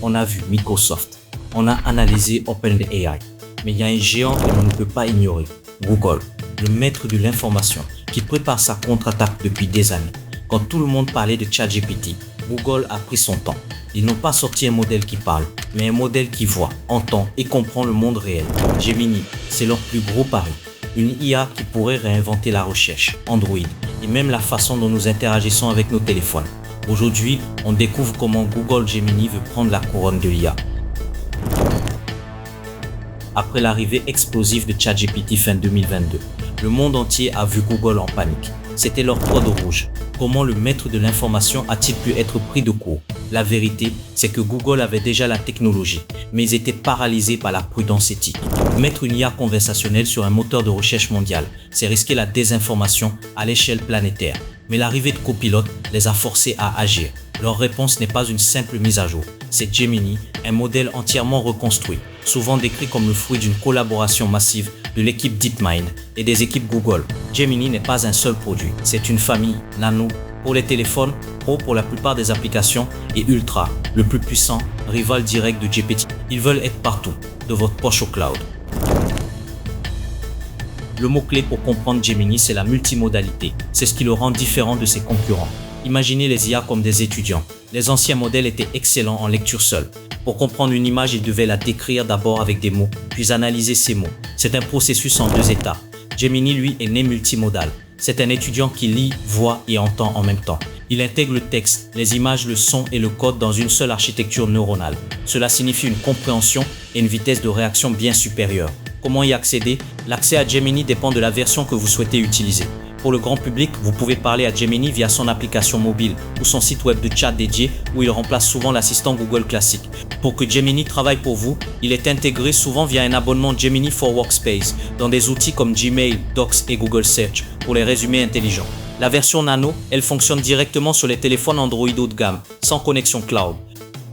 On a vu Microsoft. On a analysé OpenAI. Mais il y a un géant que l'on ne peut pas ignorer. Google, le maître de l'information, qui prépare sa contre-attaque depuis des années. Quand tout le monde parlait de ChatGPT, Google a pris son temps. Ils n'ont pas sorti un modèle qui parle, mais un modèle qui voit, entend et comprend le monde réel. Gemini, c'est leur plus gros pari. Une IA qui pourrait réinventer la recherche, Android et même la façon dont nous interagissons avec nos téléphones. Aujourd'hui, on découvre comment Google Gemini veut prendre la couronne de l'IA. Après l'arrivée explosive de ChatGPT fin 2022, le monde entier a vu Google en panique. C'était leur code rouge. Comment le maître de l'information a-t-il pu être pris de court? La vérité, c'est que Google avait déjà la technologie, mais ils étaient paralysés par la prudence éthique. Mettre une IA conversationnelle sur un moteur de recherche mondial, c'est risquer la désinformation à l'échelle planétaire. Mais l'arrivée de Copilot les a forcés à agir. Leur réponse n'est pas une simple mise à jour. C'est Gemini, un modèle entièrement reconstruit, souvent décrit comme le fruit d'une collaboration massive de l'équipe DeepMind et des équipes Google. Gemini n'est pas un seul produit, c'est une famille Nano pour les téléphones, Pro pour la plupart des applications et Ultra, le plus puissant, rival direct de GPT. Ils veulent être partout, de votre poche au cloud. Le mot-clé pour comprendre Gemini, c'est la multimodalité. C'est ce qui le rend différent de ses concurrents. Imaginez les IA comme des étudiants. Les anciens modèles étaient excellents en lecture seule. Pour comprendre une image, ils devaient la décrire d'abord avec des mots, puis analyser ces mots. C'est un processus en 2 étapes. Gemini, lui, est né multimodal. C'est un étudiant qui lit, voit et entend en même temps. Il intègre le texte, les images, le son et le code dans une seule architecture neuronale. Cela signifie une compréhension et une vitesse de réaction bien supérieure. Comment y accéder? L'accès à Gemini dépend de la version que vous souhaitez utiliser. Pour le grand public, vous pouvez parler à Gemini via son application mobile ou son site web de chat dédié où il remplace souvent l'assistant Google classique. Pour que Gemini travaille pour vous, il est intégré souvent via un abonnement Gemini for Workspace dans des outils comme Gmail, Docs et Google Search pour les résumés intelligents. La version Nano, elle fonctionne directement sur les téléphones Android haut de gamme, sans connexion cloud.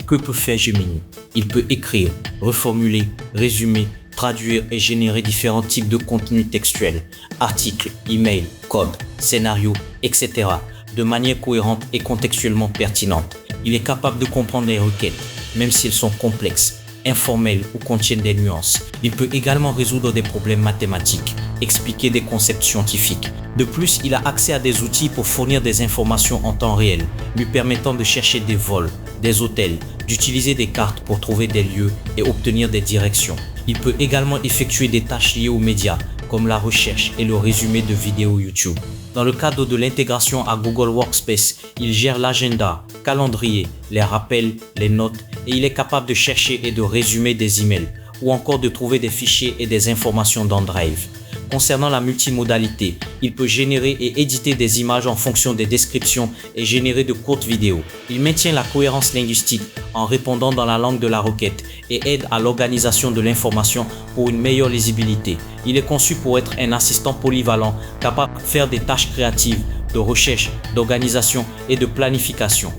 Que peut faire Gemini? Il peut écrire, reformuler, résumer, traduire et générer différents types de contenus textuels, articles, emails, codes, scénarios, etc. de manière cohérente et contextuellement pertinente. Il est capable de comprendre les requêtes, même si elles sont complexes, informelles ou contiennent des nuances. Il peut également résoudre des problèmes mathématiques, expliquer des concepts scientifiques. De plus, il a accès à des outils pour fournir des informations en temps réel, lui permettant de chercher des vols, des hôtels, d'utiliser des cartes pour trouver des lieux et obtenir des directions. Il peut également effectuer des tâches liées aux médias, comme la recherche et le résumé de vidéos YouTube. Dans le cadre de l'intégration à Google Workspace, il gère l'agenda, calendrier, les rappels, les notes et il est capable de chercher et de résumer des emails ou encore de trouver des fichiers et des informations dans Drive. Concernant la multimodalité, il peut générer et éditer des images en fonction des descriptions et générer de courtes vidéos. Il maintient la cohérence linguistique en répondant dans la langue de la requête et aide à l'organisation de l'information pour une meilleure lisibilité. Il est conçu pour être un assistant polyvalent, capable de faire des tâches créatives, de recherche, d'organisation et de planification.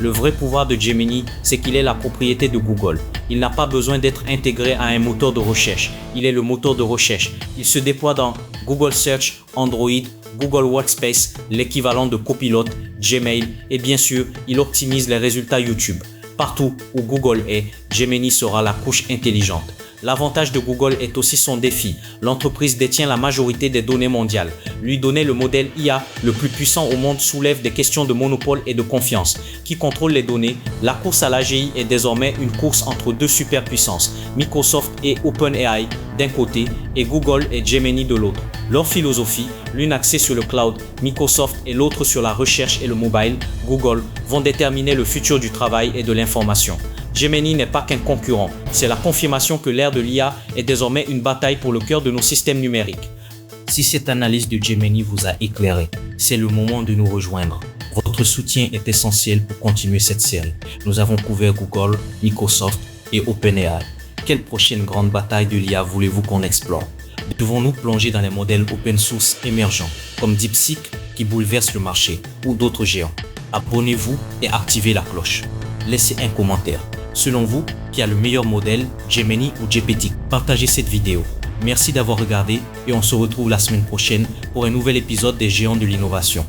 Le vrai pouvoir de Gemini, c'est qu'il est la propriété de Google. Il n'a pas besoin d'être intégré à un moteur de recherche. Il est le moteur de recherche. Il se déploie dans Google Search, Android, Google Workspace, l'équivalent de Copilot, Gmail et bien sûr, il optimise les résultats YouTube. Partout où Google est, Gemini sera la couche intelligente. L'avantage de Google est aussi son défi. L'entreprise détient la majorité des données mondiales. Lui donner le modèle IA le plus puissant au monde soulève des questions de monopole et de confiance. Qui contrôle les données? La course à l'AGI est désormais une course entre 2 superpuissances, Microsoft et OpenAI d'un côté et Google et Gemini de l'autre. Leur philosophie, l'une axée sur le cloud, Microsoft et l'autre sur la recherche et le mobile, Google, vont déterminer le futur du travail et de l'information. Gemini n'est pas qu'un concurrent, c'est la confirmation que l'ère de l'IA est désormais une bataille pour le cœur de nos systèmes numériques. Si cette analyse de Gemini vous a éclairé, c'est le moment de nous rejoindre. Votre soutien est essentiel pour continuer cette série. Nous avons couvert Google, Microsoft et OpenAI. Quelle prochaine grande bataille de l'IA voulez-vous qu'on explore? Devons-nous plonger dans les modèles open source émergents comme DeepSeek qui bouleverse le marché ou d'autres géants? Abonnez-vous et activez la cloche. Laissez un commentaire. Selon vous, qui a le meilleur modèle, Gemini ou GPT? Partagez cette vidéo. Merci d'avoir regardé et on se retrouve la semaine prochaine pour un nouvel épisode des Géants de l'innovation.